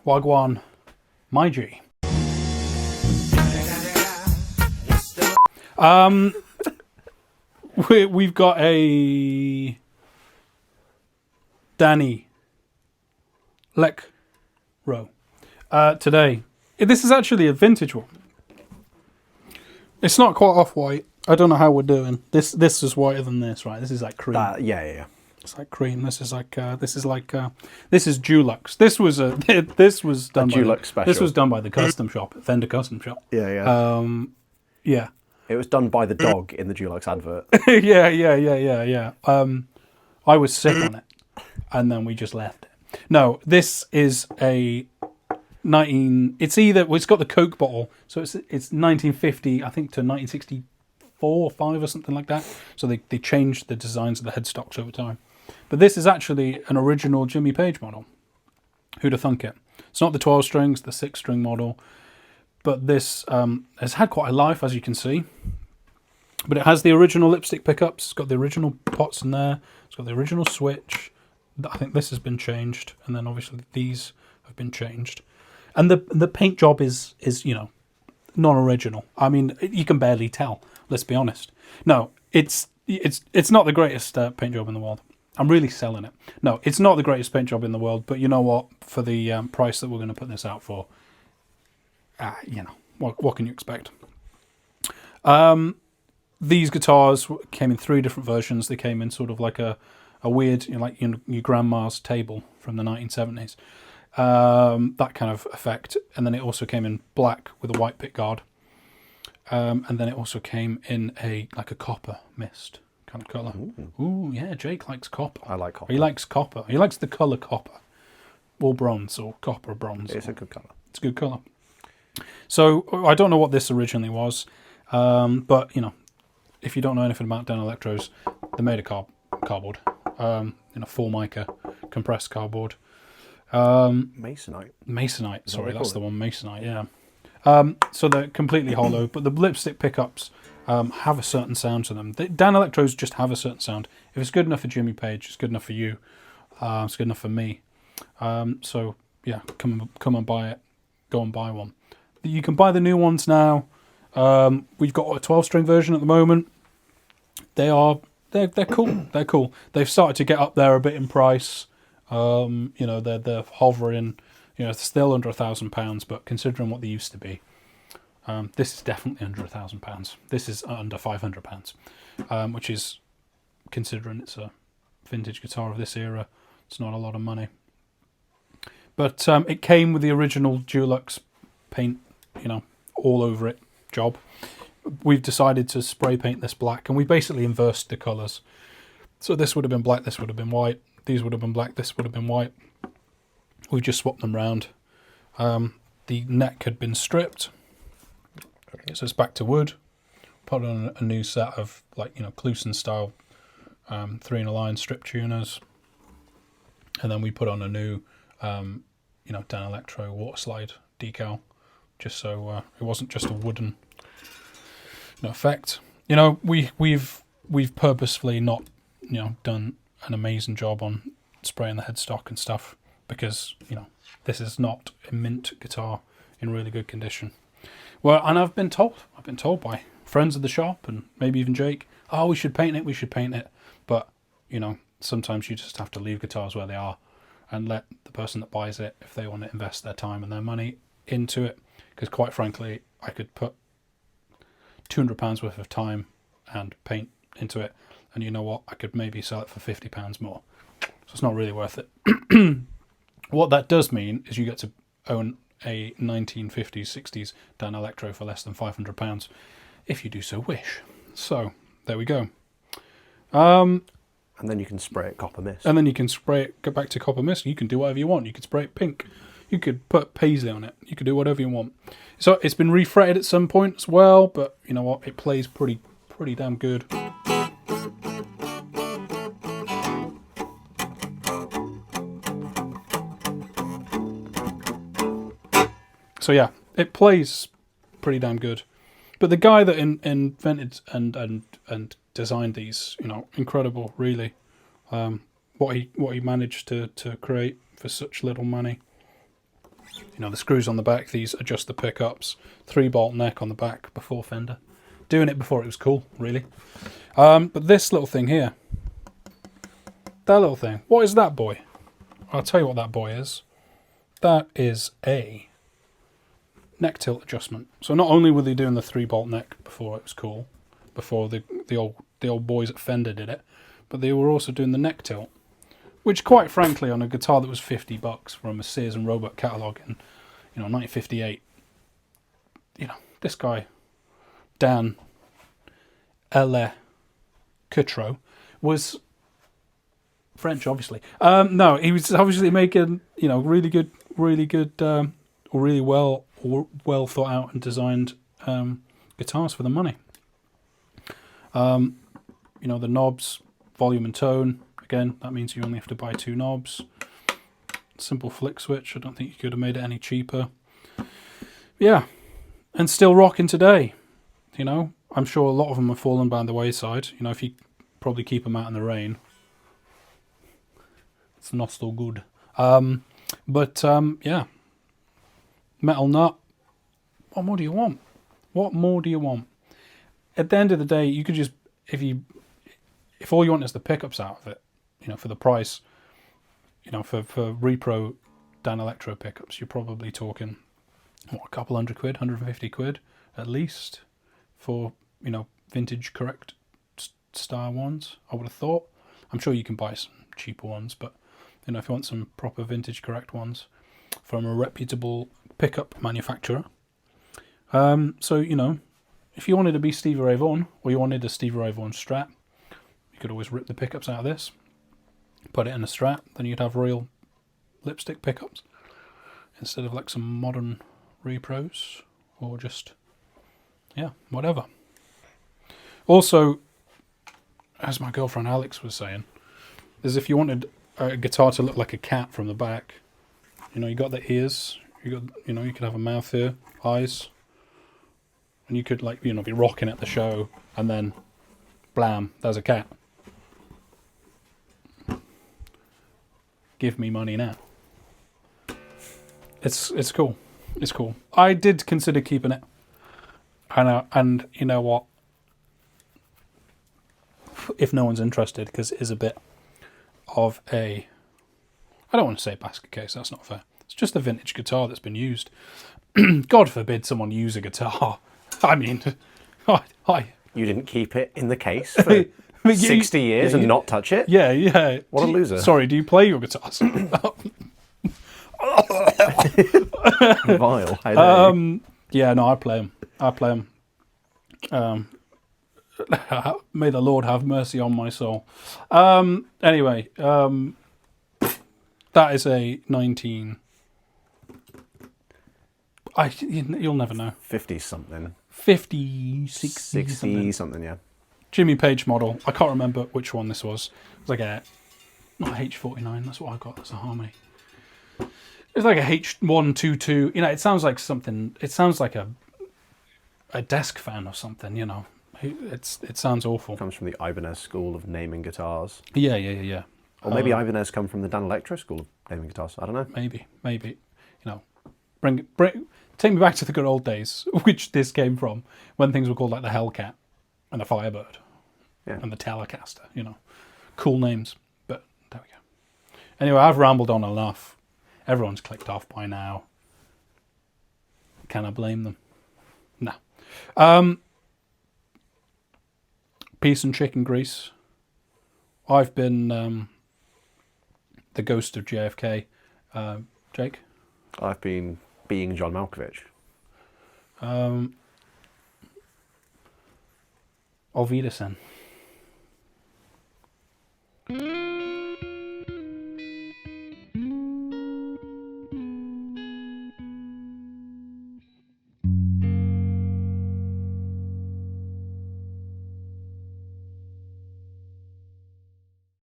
Wagwan, my G. We've got a Danelectro today. This is actually a vintage one. It's not quite off-white. I don't know how we're doing. This is whiter than this, right? This is like cream. Yeah. It's like cream. This is Dulux. This was done by Dulux special. This was done by the custom shop, Fender Custom Shop. Yeah. Yeah. It was done by the dog in the Dulux advert. Yeah. I was sick on it, and then we just left it. No, this is a 19. It's got the Coke bottle, so it's 1950, I think, to 1964 or 5 or something like that. So they changed the designs of the headstocks over time. But this is actually an original Jimmy Page model. Who'd have thunk it? It's not the 12 strings, the 6-string model. But this has had quite a life, as you can see. But it has the original lipstick pickups. It's got the original pots in there. It's got the original switch. I think this has been changed. And then obviously these have been changed. And the paint job is non-original. I mean, you can barely tell. Let's be honest. No, it's not the greatest paint job in the world. I'm really selling it. No, it's not the greatest paint job in the world. But you know what? For the price that we're going to put this out for, what can you expect? These guitars came in 3 different versions. They came in sort of like a weird, your grandma's table from the 1970s. That kind of effect. And then it also came in black with a white pick guard. And then it also came in a copper mist kind of colour. Ooh, yeah, Jake likes copper. I like copper. He likes copper. He likes the colour copper. Or bronze, or copper or bronze. It's a good colour. It's a good colour. So, I don't know what this originally was. But, if you don't know anything about Danelectros, they're made of cardboard. Full mica, compressed cardboard. Masonite, sorry, that's the one, Masonite, yeah. So they're completely hollow, but the lipstick pickups have a certain sound to them. The Danelectros just have a certain sound. If it's good enough for Jimmy Page, it's good enough for you. It's good enough for me. So yeah, come and buy it. Go and buy one. You can buy the new ones now. We've got a 12-string version at the moment. They're cool. They're cool. They've started to get up there a bit in price. They're hovering. Still under £1,000, but considering what they used to be, this is definitely under £1,000. This is under £500, which is, considering it's a vintage guitar of this era, it's not a lot of money. But it came with the original Dulux paint, all over it job. We've decided to spray paint this black, and we basically inversed the colours. So this would have been black, this would have been white. These would have been black, this would have been white. We just swapped them round. The neck had been stripped, so it's back to wood. Put on a new set of Gloucestershire style 3-in-a-line strip tuners, and then we put on a new Danelectro water slide decal, just so it wasn't just a wooden effect. We've purposefully not done an amazing job on spraying the headstock and stuff, because this is not a mint guitar in really good condition. Well, and I've been told by friends of the shop and maybe even Jake, we should paint it. But sometimes you just have to leave guitars where they are and let the person that buys it, if they want to invest their time and their money into it, because quite frankly, I could put £200 worth of time and paint into it, and you know what, I could maybe sell it for £50 more. So it's not really worth it. What that does mean is you get to own a 1950s, 60s Danelectro for less than £500 if you do so wish. So there we go. And then you can spray it copper mist. And then you can spray it, go back to copper mist. You can do whatever you want. You could spray it pink. You could put paisley on it. You could do whatever you want. So it's been refretted at some point as well, but you know what? It plays pretty damn good. So yeah, it plays pretty damn good. But the guy that invented and designed these, incredible, really. What he managed to create for such little money. You know, the screws on the back, these adjust the pickups. 3-bolt neck on the back before fender. Doing it before it was cool, really. But this little thing here, that little thing, what is that boy? I'll tell you what that boy is. That is a neck tilt adjustment. So not only were they doing the 3-bolt neck before it was cool, before the old boys at Fender did it, but they were also doing the neck tilt, which, quite frankly, on a guitar that was $50 from a Sears and Roebuck catalog in, 1958, this guy, Dan Cutreau, was French, obviously. No, he was obviously making, really good, or really well thought out and designed guitars for the money. The knobs, volume and tone. Again, that means you only have to buy 2 knobs. Simple flick switch. I don't think you could have made it any cheaper. Yeah, and still rocking today. I'm sure a lot of them have fallen by the wayside. If you probably keep them out in the rain, it's not so good. Yeah, metal nut. What more do you want? What more do you want? At the end of the day, you could just, if all you want is the pickups out of it, for the price, for repro Danelectro pickups, you're probably talking, a couple £100, 150 quid at least for, vintage correct style ones, I would have thought. I'm sure you can buy some cheaper ones, but, if you want some proper vintage correct ones from a reputable pickup manufacturer. So, if you wanted to be Stevie Ray Vaughan, or you wanted a Stevie Ray Vaughan Strat, you could always rip the pickups out of this, put it in a Strat, then you'd have real lipstick pickups instead of like some modern repros, or just, whatever. Also, as my girlfriend Alex was saying, is if you wanted a guitar to look like a cat from the back, you got the ears, you could have a mouth here, eyes, and you could be rocking at the show, and then blam, there's a cat. Give me money now. It's cool. It's cool. I did consider keeping it, and you know what? If no one's interested, because it is a bit of a, I don't want to say basket case. That's not fair. It's just a vintage guitar that's been used. God forbid someone use a guitar. I mean, hi. You didn't keep it in the case for 60 years and not touch it? Yeah. What a loser. Sorry, do you play your guitars? Vile. How dare you? Yeah, no, I play them. May the Lord have mercy on my soul. Anyway, that is a 19... you'll never know. 50-something. 50, 60 something, yeah. Jimmy Page model. I can't remember which one this was. It was like not a H49, that's what I got, that's a Harmony. It's like a H122, it sounds like something, it sounds like a desk fan or something, It sounds awful. Comes from the Ibanez school of naming guitars. Yeah. Or maybe Ibanez come from the Danelectro school of naming guitars. I don't know. Maybe. Take me back to the good old days, which this came from, when things were called like the Hellcat and the Firebird and the Telecaster. Cool names. But there we go. Anyway, I've rambled on enough. Everyone's clicked off by now. Can I blame them? No. Peace and chicken grease. I've been the ghost of JFK. Jake? I've been being John Malkovich. Auf Wiedersehen.